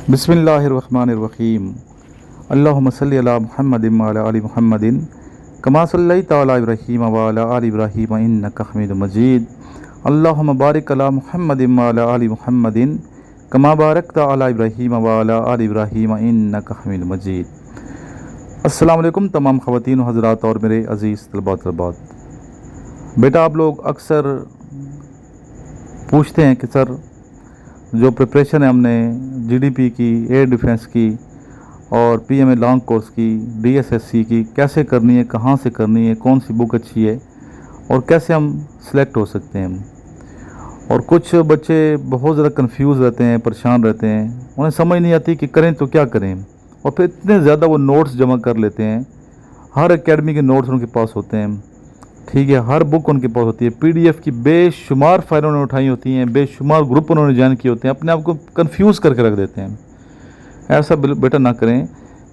बिस्मिल्लाहिर्रहमानिर्रहीम। अल्लाहुम्मा सल्लि अला मुहम्मदिन व अला आलि मुहम्मदिन कमा सल्लैता अला इब्राहीम व अला आलि इब्राहीम इन्नका हमीदुम मजीद। अल्लाहुम्मा बारिक अला मुहम्मदिन व अला आलि मुहम्मदिन कमा बारकता अला इब्राहीम व अला आलि इब्राहीम इन्नका हमीदुम मजीद। अस्सलामु अलैकुम तमाम ख़वातीन व हज़रात और मेरे अज़ीज़ तलबा तलबात। बेटा, आप लोग अक्सर पूछते हैं कि सर जो प्रिपरेशन है हमने जीडीपी की, एयर डिफेंस की और पीएमए लॉन्ग कोर्स की, डीएसएससी की कैसे करनी है, कहाँ से करनी है, कौन सी बुक अच्छी है और कैसे हम सिलेक्ट हो सकते हैं। और कुछ बच्चे बहुत ज़्यादा कंफ्यूज रहते हैं, परेशान रहते हैं, उन्हें समझ नहीं आती कि करें तो क्या करें। और फिर इतने ज़्यादा वो नोट्स जमा कर लेते हैं, हर एकेडमी के नोट्स उनके पास होते हैं, ठीक है, हर बुक उनके पास होती है, पीडीएफ की बेशुमार फाइलें उन्होंने उठाई होती हैं, बेशुमार ग्रुप उन्होंने ज्वाइन किए होते हैं, अपने आप को कंफ्यूज करके रख देते हैं। ऐसा बेटा ना करें।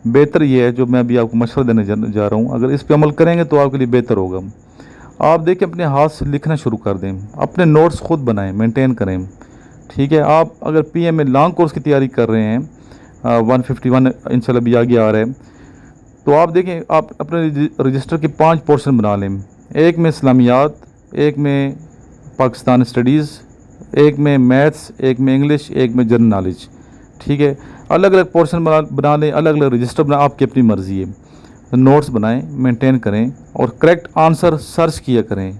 बेहतर ये है जो मैं अभी आपको मशवरा देने जा रहा हूँ, अगर इस पे अमल करेंगे तो आपके लिए बेहतर होगा। आप देखिए, अपने हाथ से लिखना शुरू कर दें, अपने नोट्स खुद बनाएं, मेंटेन करें, ठीक है। आप अगर पीएमए लॉन्ग कोर्स की तैयारी कर रहे हैं, 151 इंशाल्लाह भी आगे आ रहा है, तो आप देखें, आप अपने रजिस्टर के 5 पोर्शन बना लें। एक में इस्लामियात, एक में पाकिस्तान स्टडीज़, एक में मैथ्स, एक में इंग्लिश, एक में जनरल नॉलेज, ठीक है। अलग अलग पोर्शन बना लें, अलग अलग रजिस्टर बना, आपकी अपनी मर्ज़ी है। तो नोट्स बनाएं, मेंटेन करें और करेक्ट आंसर सर्च किया करें,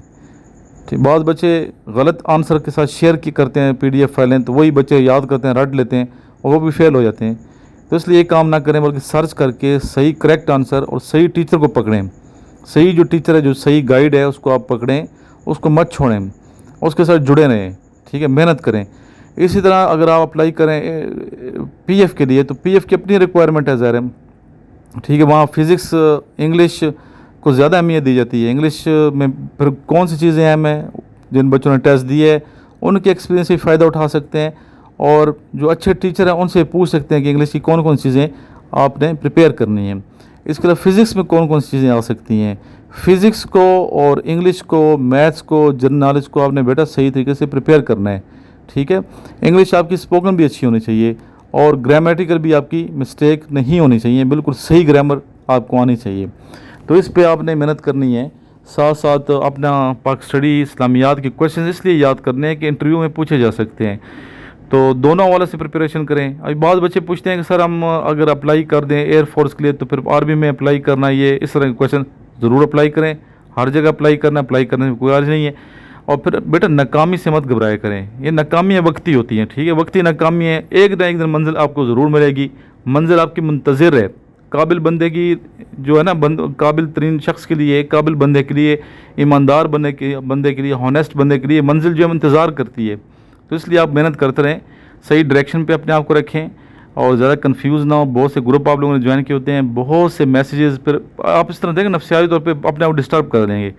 ठीक। बहुत बच्चे गलत आंसर के साथ शेयर की करते हैं पीडीएफ फाइलें, तो वही बच्चे याद करते हैं, रट लेते हैं और वो भी फेल हो जाते हैं। तो इसलिए ये काम ना करें, बल्कि सर्च करके सही करेक्ट आंसर और सही टीचर को पकड़ें। सही जो टीचर है, जो सही गाइड है, उसको आप पकड़ें, उसको मत छोड़ें, उसके साथ जुड़े रहें, ठीक है, मेहनत करें। इसी तरह अगर आप अप्लाई करें पीएफ के लिए, तो पीएफ की अपनी रिक्वायरमेंट है ज़ाहिर है, ठीक है। वहाँ फिज़िक्स, इंग्लिश को ज़्यादा अहमियत दी जाती है। इंग्लिश में फिर कौन सी चीज़ें अहम हैं, जिन बच्चों ने टेस्ट दिए है उनके एक्सपीरियंस से फ़ायदा उठा सकते हैं, और जो अच्छे टीचर हैं उनसे पूछ सकते हैं कि इंग्लिश की कौन कौन सी चीज़ें आपने प्रिपेयर करनी है। इसके अलावा फ़िज़िक्स में कौन कौन सी चीज़ें आ सकती हैं। फ़िज़िक्स को और इंग्लिश को, मैथ्स को, जनरल नॉलेज को आपने बेटा सही तरीके से प्रिपेयर करना है, ठीक है। इंग्लिश आपकी स्पोकन भी अच्छी होनी चाहिए और ग्रामेटिकल भी आपकी मिस्टेक नहीं होनी चाहिए, बिल्कुल सही ग्रामर आपको आनी चाहिए। तो इस पे आपने मेहनत करनी है। साथ साथ अपना पाक स्टडी, इस्लामियात के क्वेश्चन इसलिए याद करने हैं कि इंटरव्यू में पूछे जा सकते हैं, तो दोनों हवाले से प्रिपरेशन करें। अभी बहुत बच्चे पूछते हैं कि सर हम अगर अप्लाई कर दें एयर फोर्स के लिए तो फिर आर्मी में अप्लाई करना, ये इस तरह के क्वेश्चन। ज़रूर अप्लाई करें, हर जगह अप्लाई करना, अप्लाई करने में कोई अर्ज नहीं है। और फिर बेटा नाकामी से मत घबराया करें, ये नाकामियाँ वक्ती होती हैं, ठीक है, वक्ती नाकामी है। एक दिन मंजिल आपको ज़रूर मिलेगी, मंजिल आपकी मुंतज़िर है। काबिल बंदे की जो है ना, काबिल तरीन शख्स के लिए, काबिल बंदे के लिए, ईमानदार बंदे के लिए, हॉनेस्ट बंदे के लिए मंजिल जो है इंतज़ार करती है। तो इसलिए आप मेहनत करते रहें, सही डायरेक्शन पे अपने आप को रखें और ज़्यादा कंफ्यूज ना हो। बहुत से ग्रुप आप लोगों ने ज्वाइन किए होते हैं, बहुत से मैसेजेस, फिर आप इस तरह देखें नफ्सियाती तौर पे अपने आप को डिस्टर्ब कर देंगे।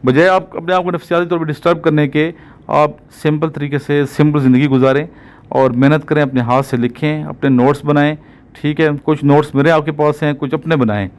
बजाय आप अपने आप को नफ्सियाती तौर पे डिस्टर्ब करने के, आप सिंपल तरीके से सिंपल ज़िंदगी गुजारें और मेहनत करें, अपने हाथ से लिखें, अपने नोट्स बनाएँ, ठीक है। कुछ नोट्स मेरे आपके पास हैं, कुछ अपने बनाएं।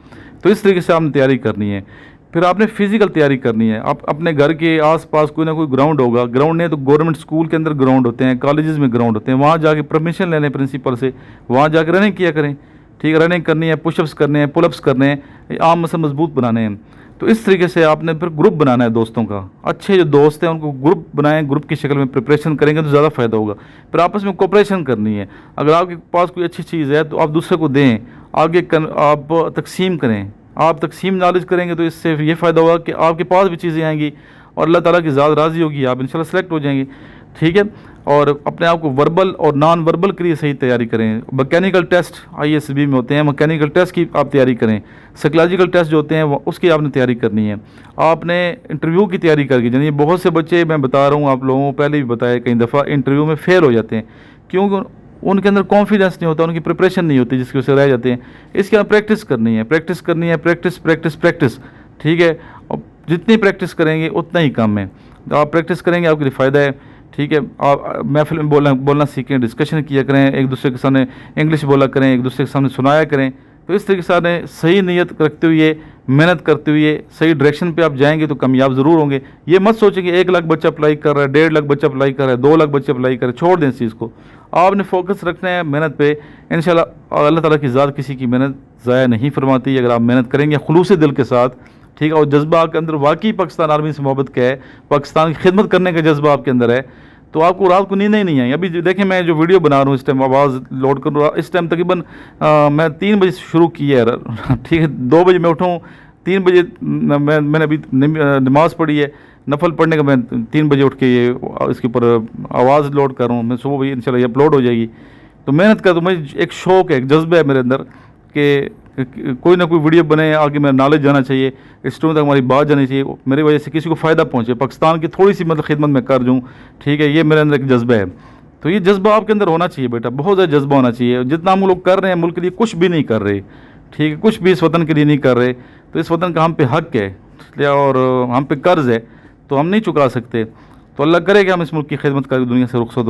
तो इस तरीके से आपने तैयारी करनी है। फिर आपने फ़िज़िकल तैयारी करनी है। आप अपने घर के आसपास कोई ना कोई ग्राउंड होगा, ग्राउंड नहीं तो गवर्नमेंट स्कूल के अंदर ग्राउंड होते हैं, कॉलेजेस में ग्राउंड होते हैं, वहाँ जाके परमिशन लेने प्रिंसिपल से, वहाँ जाकर रनिंग किया करें, ठीक है। रनिंग करनी है, पुशअप्स करने हैं, पुलअप्स करने हैं, आम मसल मजबूत बनाने हैं। तो इस तरीके से आपने फिर ग्रुप बनाना है दोस्तों का। अच्छे जो दोस्त हैं उनको ग्रुप बनाएं, ग्रुप की शक्ल में प्रिपरेशन करेंगे तो ज़्यादा फ़ायदा होगा। फिर आपस में कोऑपरेशन करनी है। अगर आपके पास कोई अच्छी चीज़ है तो आप दूसरे को दें, आगे आप तकसीम करें। आप तकसीम नॉलेज करेंगे तो इससे ये फ़ायदा होगा कि आपके पास भी चीज़ें आएंगी और अल्लाह ताला की ज़ात राज़ी होगी, आप इंशाल्लाह सेलेक्ट हो जाएंगे, ठीक है। और अपने आप को वर्बल और नॉन वर्बल के लिए सही तैयारी करें। मैकेनिकल टेस्ट आईएसबी में होते हैं, मैकेनिकल टेस्ट की आप तैयारी करें। साइकोलॉजिकल टेस्ट जो होते हैं उसकी आपने तैयारी करनी है। आपने इंटरव्यू की तैयारी करके जानिए। बहुत से बच्चे, मैं बता रहा हूँ आप लोगों को पहले भी बताया कई दफ़ा, इंटरव्यू में फेल हो जाते हैं क्योंकि उनके अंदर कॉन्फिडेंस नहीं होता, उनकी प्रिपरेशन नहीं होती, जिसकी वजह से रह जाते हैं। इसके बाद प्रैक्टिस करनी है, प्रैक्टिस करनी है, प्रैक्टिस प्रैक्टिस प्रैक्टिस, ठीक है। और जितनी प्रैक्टिस करेंगे उतना ही कम है। तो आप प्रैक्टिस करेंगे आपके लिए फ़ायदा है, ठीक है। आप महफिल में बोलना सीखें, डिस्कशन किया करें, एक दूसरे के सामने इंग्लिश बोला करें, एक दूसरे के सामने सुनाया करें। तो इस तरीके से सही नीयत रखते हुए, मेहनत करते हुए सही डायरेक्शन पे आप जाएंगे तो कामयाब ज़रूर होंगे। ये मत सोचें कि 1 लाख बच्चा अप्लाई कर रहा है, 1.5 लाख बच्चा अप्लाई कर रहा है, 2 लाख बच्चे अप्लाई कर रहे हैं, छोड़ दें इस चीज़ को। آپ نے فوکس رکھنا ہے محنت پہ، انشاءاللہ اللہ تعالیٰ کی ذات کسی کی محنت ضائع نہیں فرماتی. اگر آپ محنت کریں گے خلوص دل کے ساتھ، ٹھیک ہے، اور جذبہ آپ کے اندر واقعی پاکستان آرمی سے محبت کا ہے، پاکستان کی خدمت کرنے کا جذبہ آپ کے اندر ہے، تو آپ کو رات کو نیندیں ہی نہیں آئیں. ابھی دیکھیں میں جو ویڈیو بنا رہا ہوں اس ٹائم آواز لوڈ کر رہا ہوں، اس ٹائم تقریباً میں 3 بجے سے شروع کی ہے، ٹھیک ہے، 2 بجے میں اٹھوں، 3 بجے میں نے ابھی نماز پڑھی ہے، نفل پڑھنے کا میں 3 بجے اٹھ کے یہ اس کے اوپر آواز لوڈ کر رہا ہوں. میں صبح بھی انشاءاللہ یہ اپلوڈ ہو جائے گی. تو محنت کا تو مجھے ایک شوق ہے، ایک جذبہ ہے میرے اندر کہ کوئی نہ کوئی ویڈیو بنے، آگے میرا نالج جانا چاہیے، اسٹوڈنٹ تک ہماری بات جانی چاہیے، میری وجہ سے کسی کو فائدہ پہنچے، پاکستان کی تھوڑی سی مطلب خدمت میں کر دوں، ٹھیک ہے، یہ میرے اندر ایک جذبہ ہے. تو یہ جذبہ آپ کے اندر ہونا چاہیے بیٹا، بہت زیادہ جذبہ ہونا چاہیے. جتنا ہم لوگ کر رہے ہیں ملک کے لیے کچھ بھی نہیں کر رہے، ٹھیک ہے، کچھ بھی اس وطن کے لیے نہیں کر رہے، تو اس وطن کا ہم پہ حق ہے اور ہم پہ قرض ہے، تو ہم نہیں چکا سکتے. تو اللہ کرے کہ ہم اس ملک کی خدمت کر دنیا سے رخصت